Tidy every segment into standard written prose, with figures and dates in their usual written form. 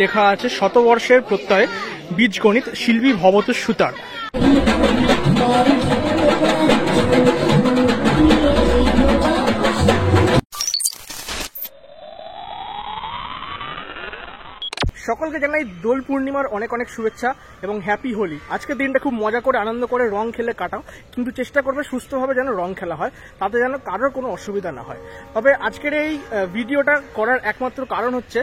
লেখা আছে শতবর্ষের প্রত্যয়ে বীজগণিত শিল্পী ভবত সুতার। সকলকে জানাই দোল পূর্ণিমার অনেক অনেক শুভেচ্ছা এবং হ্যাপি হোলি। আজকের দিনটা খুব মজা করে আনন্দ করে রং খেলে কাটাও, কিন্তু চেষ্টা করবে সুস্থভাবে যেন রং খেলা হয়, তাতে যেন কারোর কোনো অসুবিধা না হয়। তবে আজকের এই ভিডিওটা করার একমাত্র কারণ হচ্ছে,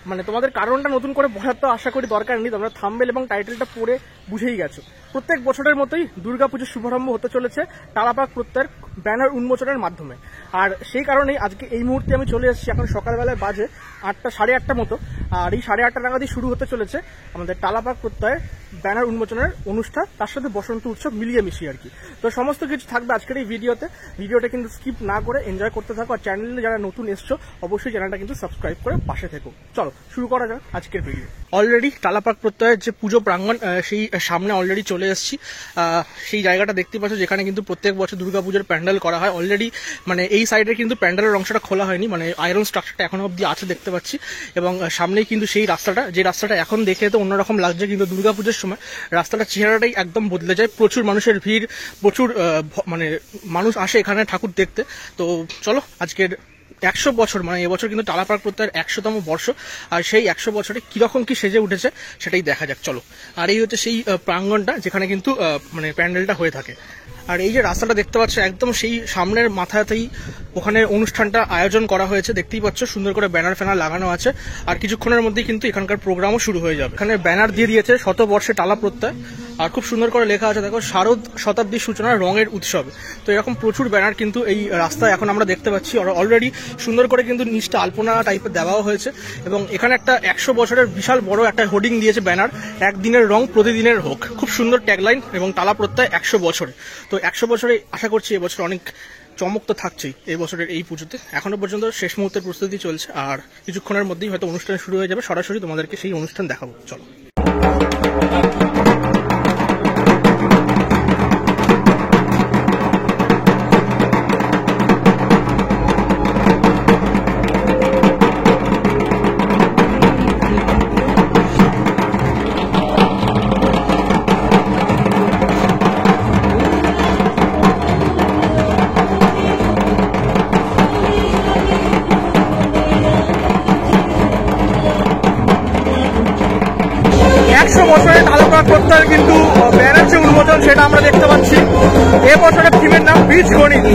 মানে তোমাদের কারণটা নতুন করে বলার তো আশা করি দরকার নেই, তোমরা থাম্বনেল এবং টাইটেলটা পড়ে বুঝেই গেছো। প্রত্যেক বছরের মতোই দুর্গাপুজোর শুভারম্ভ হতে চলেছে তালাপাক প্রত্যয়ের ব্যানার উন্মোচনের মাধ্যমে। আর সেই কারণেই আজকে এই মুহূর্তে আমি চলে এসেছি, এখন সকালবেলায় বাজে 8টা, 8:30 মতো। আর এই 8:30 নাগাদই শুরু হতে চলেছে আমাদের তালাপাক প্রত্যয়ের ব্যানার উন্মোচনের অনুষ্ঠান, তার সাথে বসন্ত উৎসব মিলিয়ে মিশিয়ে আর কি। তো সমস্ত কিছু থাকবে আজকের এই ভিডিওটা কিন্তু স্কিপ না করে এনজয় করতে থাকো। আর চ্যানেলে যারা নতুন এসছো অবশ্যই চ্যানেলটা কিন্তু সাবস্ক্রাইব করে পাশে থেকো। চলো শুরু করা যাক আজকের ভিডিও। অলরেডি তালাপাক প্রত্যয়ের যে পুজো প্রাঙ্গণ, সেই সামনে অলরেডি চলে এসেছি। সেই জায়গাটা দেখতে পাচ্ছ যেখানে কিন্তু প্রত্যেক বছর দুর্গাপুজোর প্যান্ডেল করা হয়। অলরেডি মানে এই সাইডে কিন্তু প্যান্ডেলের অংশটা খোলা হয়নি, মানে আয়রন স্ট্রাকচারটা এখনো অব্দি আছে দেখতে পাচ্ছি। এবং সামনেই কিন্তু সেই রাস্তাটা, যে রাস্তাটা এখন দেখে তো অন্যরকম লাগছে, কিন্তু দুর্গাপুজোর সময় রাস্তাটার চেহারাটাই একদম বদলে যায়। প্রচুর মানুষের ভিড়, প্রচুর মানে মানুষ আসে এখানে ঠাকুর দেখতে। তো চলো আজকের 100 বছর, মানে এবছর কিন্তু তালাপাক প্রত্যয়ের 100তম বর্ষ, আর সেই 100 বছরে কিরকম কি সেজে উঠেছে সেটাই দেখা যাক। চলো। আর এই হচ্ছে সেই প্রাঙ্গণটা যেখানে কিন্তু মানে প্যান্ডেলটা হয়ে থাকে। আর এই যে রাস্তাটা দেখতে পাচ্ছ একদম সেই সামনের মাথাতেই ওখানে অনুষ্ঠানটা আয়োজন করা হয়েছে, দেখতেই পাচ্ছ সুন্দর করে ব্যানার ফ্যানার লাগানো আছে। আর কিছুক্ষণের মধ্যেই কিন্তু এখানকার প্রোগ্রামও শুরু হয়ে যাবে। এখানে ব্যানার দিয়ে দিয়েছে শতবর্ষে টালা প্রত্যয়, আর খুব সুন্দর করে লেখা আছে দেখো শারদ শতাব্দীর সূচনা রঙের উৎসব। তো এরকম প্রচুর ব্যানার কিন্তু এই রাস্তায় এখন আমরা দেখতে পাচ্ছি। অলরেডি সুন্দর করে কিন্তু নিচটা আলপনা টাইপের দেওয়াও হয়েছে। এবং এখানে একটা 100 বছরের বিশাল বড় একটা হোর্ডিং দিয়েছে ব্যানার, একদিনের রং প্রতিদিনের হোক। খুব সুন্দর ট্যাগলাইন, এবং টালা প্রত্যয় 100 বছরে। তো 100 বছরে আশা করছি এবছর অনেক চমক তো থাকছেই এই বছরের এই পুজোতে। এখনো পর্যন্ত শেষ মুহূর্তের প্রস্তুতি চলছে, আর কিছুক্ষণের মধ্যেই হয়তো অনুষ্ঠান শুরু হয়ে যাবে। সরাসরি তোমাদেরকে সেই অনুষ্ঠান দেখাবো। চলো। 100 বছরের তালাপাক প্রত্যয়ের কিন্তু ব্যানার যে উন্মোচন সেটা আমরা দেখতে পাচ্ছি। এবছরের থিমের নাম বীজগণিত।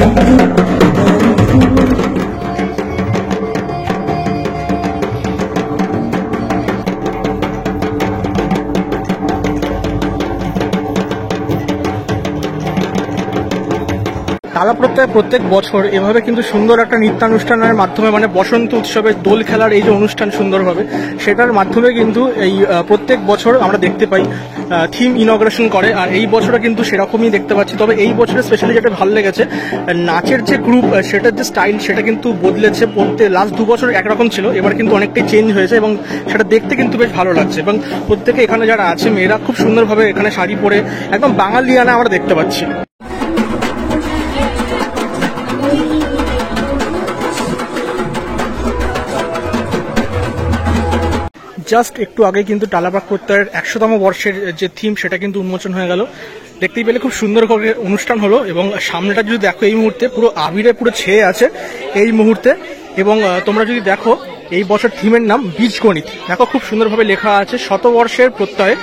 তালা প্রত্যয় প্রত্যেক বছর এভাবে কিন্তু সুন্দর একটা নৃত্যানুষ্ঠানের মাধ্যমে, মানে বসন্ত উৎসবের দোল খেলার এই যে অনুষ্ঠান সুন্দরভাবে, সেটার মাধ্যমে কিন্তু এই প্রত্যেক বছর আমরা দেখতে পাই থিম ইনগ্রেশন করে। আর এই বছরে কিন্তু সেরকমই দেখতে পাচ্ছি। তবে এই বছরে স্পেশালি যেটা ভালো লেগেছে, নাচের যে গ্রুপ, সেটার যে স্টাইল সেটা কিন্তু বদলেছে। লাস্ট 2 বছর একরকম ছিল, এবার কিন্তু অনেকটাই চেঞ্জ হয়েছে, এবং সেটা দেখতে কিন্তু বেশ ভালো লাগছে। এবং প্রত্যেকে এখানে যারা আছে মেয়েরা খুব সুন্দরভাবে এখানে শাড়ি পরে একদম বাঙালিয়ানা আমরা দেখতে পাচ্ছি। জাস্ট একটু আগে কিন্তু তালাপাক প্রত্যয়ের 100তম বর্ষের যে থিম সেটা কিন্তু উন্মোচন হয়ে গেল। দেখতেই পেলে খুব সুন্দর করে অনুষ্ঠান হলো, এবং সামনেটা যদি দেখো এই মুহূর্তে পুরো আবিরে পুরো ছেয়ে আছে এই মুহূর্তে। এবং তোমরা যদি দেখো এই বছর থিমের নাম বীজগণিত। দেখো খুব সুন্দরভাবে লেখা আছে শতবর্ষের প্রত্যয়ে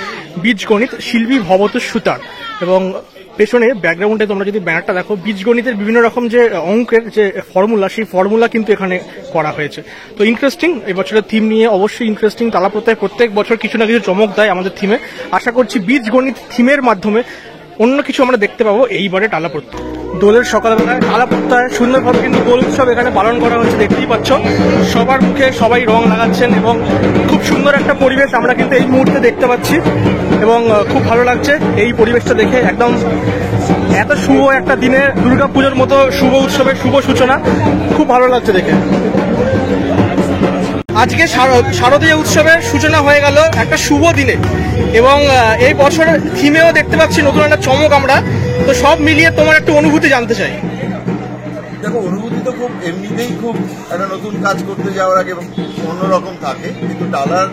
বীজগণিত শিল্পী ভবত সুতার। এবং পেছনে ব্যাকগ্রাউন্ডে তোমরা যদি ব্যানারটা দেখো, বীজগণিতের বিভিন্ন রকম যে অঙ্কের যে ফর্মুলা, সেই ফর্মুলা কিন্তু এখানে করা হয়েছে। তো ইন্টারেস্টিং, এবছরের থিম নিয়ে অবশ্যই ইন্টারেস্টিং। তালা প্রত্যয় প্রত্যেক বছর কিছু না কিছু চমক দেয় আমাদের থিমে। আশা করছি বীজগণিত থিমের মাধ্যমে অন্য কিছু আমরা দেখতে পাবো এইবারে টালা প্রত্যয়। দোলের সকালবেলায় টালা প্রত্যয় সুন্দরভাবে কিন্তু দোল উৎসব এখানে পালন করা হচ্ছে, দেখতেই পাচ্ছ। সবার মুখে সবাই রং লাগাচ্ছেন, এবং খুব সুন্দর একটা পরিবেশ আমরা কিন্তু এই মুহূর্তে দেখতে পাচ্ছি। এবং খুব ভালো লাগছে এই পরিবেশটা দেখে। একদম এত শুভ একটা দিনে, দুর্গাপুজোর মতো শুভ উৎসবের শুভ সূচনা, খুব ভালো লাগছে দেখে। আজকে শারদীয় উৎসবের সূচনা হয়ে গেল একটা শুভ দিনে, এবং এই বছরের থিমেও দেখতে পাচ্ছি নতুন একটা চমক আমরা। তো সব মিলিয়ে তোমার একটু অনুভূতি জানতে চাই। দেখো, অনুভূতি তো খুব এমনিতেই খুব একটা নতুন কাজ করতে যাওয়ার আগে অন্যরকম থাকে, কিন্তু টালার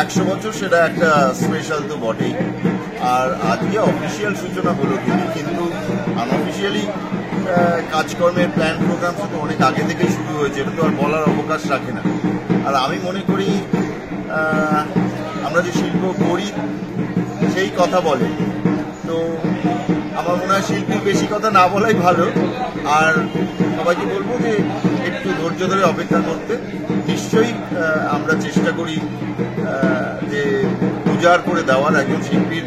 100 বছর সেটা একটা স্পেশাল তো বটেই। আর আজকে অফিসিয়াল সূচনা হলো কিন্তু আনঅফিসিয়ালি কাজকর্মের প্ল্যান প্রোগ্রাম তো অনেক আগে থেকেই শুরু হয়েছে, এটা তো আর বলার অবকাশ রাখে না। আর আমি মনে করি আমরা যে শিল্প করি সেই কথা বলে, তো আমার মনে হয় শিল্পীর বেশি কথা না বলাই ভালো। আর সবাইকে বলবো যে একটু ধৈর্য ধরে অপেক্ষা করতে। নিশ্চয়ই আমরা চেষ্টা করি যে উজাড় করে দেওয়ার, একজন শিল্পীর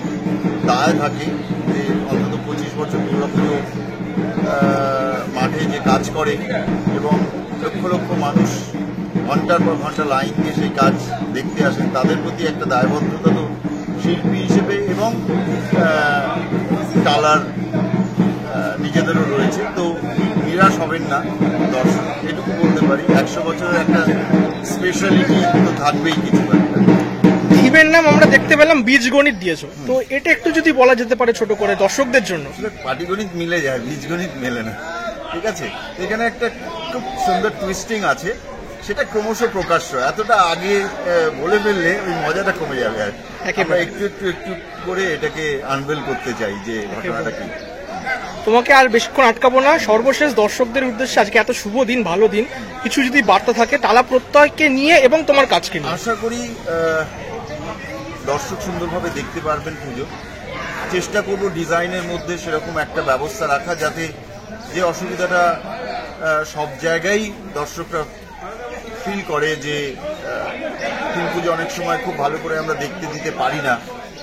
দায় থাকে যে অন্তত 25 বছর দুর্গাপুজো মাঠে যে কাজ করে এবং লক্ষ লক্ষ মানুষ ঘন্টার পর ঘন্টা লাইন দিয়ে সেই কাজ দেখতে আসেন, তাদের প্রতি একটা দায়বদ্ধতা তো শিল্পী হিসেবে এবং টালার নিজেদেরও রয়েছে। তো নিরাশ হবেন না দর্শক, এটুকু বলতে পারি। 100 বছরের একটা স্পেশালিটি তো থাকবেই কিছু একটা। থিমের নাম আমরা দেখতে পেলাম বীজগণিত দিয়েছো, তো এটা একটু যদি বলা যেতে পারে ছোট করে দর্শকদের জন্য। পাটিগণিত মিলে যায়, বীজগণিত মেলে না, ঠিক আছে? এখানে একটা খুব সুন্দর টুইস্টিং আছে, সেটা ক্রমশ প্রকাশ্য। এতটা আগে বলে ফেললে ওই মজাটা কমে যাবে। আর আমরা একটু একটু একটু করে এটাকে আনভেল করতে চাই যে ঘটনাটা কি। তোমাকে আর বেশিক্ষণ আটকাবো না, সর্বশেষ দর্শকদের উদ্দেশ্যে আজকে এত শুভ দিন, ভালো দিন, কিছু যদি বার্তা থাকে টালা প্রত্যয়কে নিয়ে এবং তোমার কাজকে নিয়ে। আশা করি দর্শক সুন্দরভাবে দেখতে পারবেন পুজো। চেষ্টা করব ডিজাইনের মধ্যে সেরকম একটা ব্যবস্থা রাখা যাতে যে অসুবিধাটা সব জায়গায় দর্শকরা ফিল করে যে থিম পুজো অনেক সময় খুব ভালো করে আমরা দেখতে দিতে পারি না,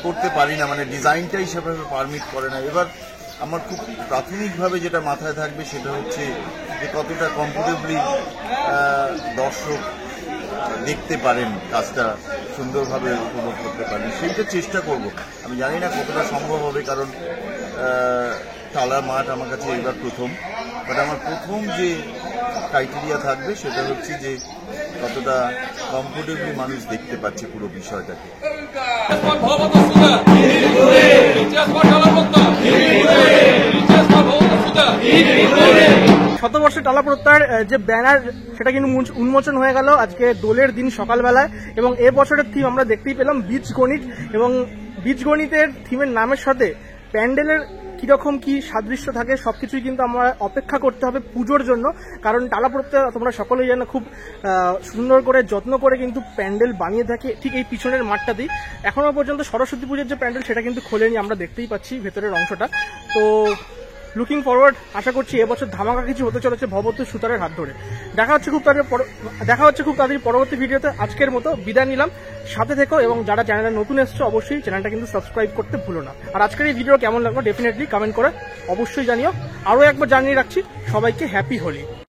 করতে পারি না, মানে ডিজাইনটাই সেভাবে পারমিট করে না। এবার আমার খুব প্রাথমিকভাবে যেটা মাথায় থাকবে সেটা হচ্ছে যে কতটা কমফোর্টেবলি দর্শক দেখতে পারেন, কাজটা সুন্দরভাবে উপভোগ করতে পারেন, সেইটা চেষ্টা করব। আমি জানি না কতটা সম্ভব হবে, কারণ টালা মাঠ আমার কাছে এবার প্রথম। বাট আমার প্রথম যে ক্রাইটেরিয়া থাকবে সেটা হচ্ছে যে কতটা কমফোর্টেবলি মানুষ দেখতে পাচ্ছে পুরো বিষয়টাকে। শতবর্ষে টালা প্রত্যয়ের যে ব্যানার সেটা কিন্তু উন্মোচন হয়ে গেল আজকে দোলের দিন সকালবেলায়, এবং এ বছরের থিম আমরা দেখতেই পেলাম বীজগণিত। এবং বীজগণিতের থিমের নামের সাথে প্যান্ডেলের কিরকম কি সাদৃশ্য থাকে সবকিছুই কিন্তু আমরা অপেক্ষা করতে হবে পুজোর জন্য। কারণ টালা প্রত্যয় তোমরা সকলেই জানো খুব সুন্দর করে যত্ন করে কিন্তু প্যান্ডেল বানিয়ে থাকে ঠিক এই পিছনের মাঠটাতেই। এখনো পর্যন্ত সরস্বতী পুজোর যে প্যান্ডেল সেটা কিন্তু খোলেনি, আমরা দেখতেই পাচ্ছি ভেতরের অংশটা। তো লুকিং ফরওয়ার্ড, আশা করছি এবছর ধামাকা কিছু হতে চলেছে ভবতু সুতারের হাত ধরে। দেখা হচ্ছে খুব তাড়াতাড়ি পরবর্তী ভিডিওতে। আজকের মতো বিদায় নিলাম, সাথে থেকো এবং যারা চ্যানেলে নতুন এসছো অবশ্যই চ্যানেলটা কিন্তু সাবস্ক্রাইব করতে ভুলো না। আর আজকের এই ভিডিও কেমন লাগলো ডেফিনেটলি কমেন্ট করে অবশ্যই জানিও। আরও একবার জানিয়ে রাখছি সবাইকে হ্যাপি হোলি।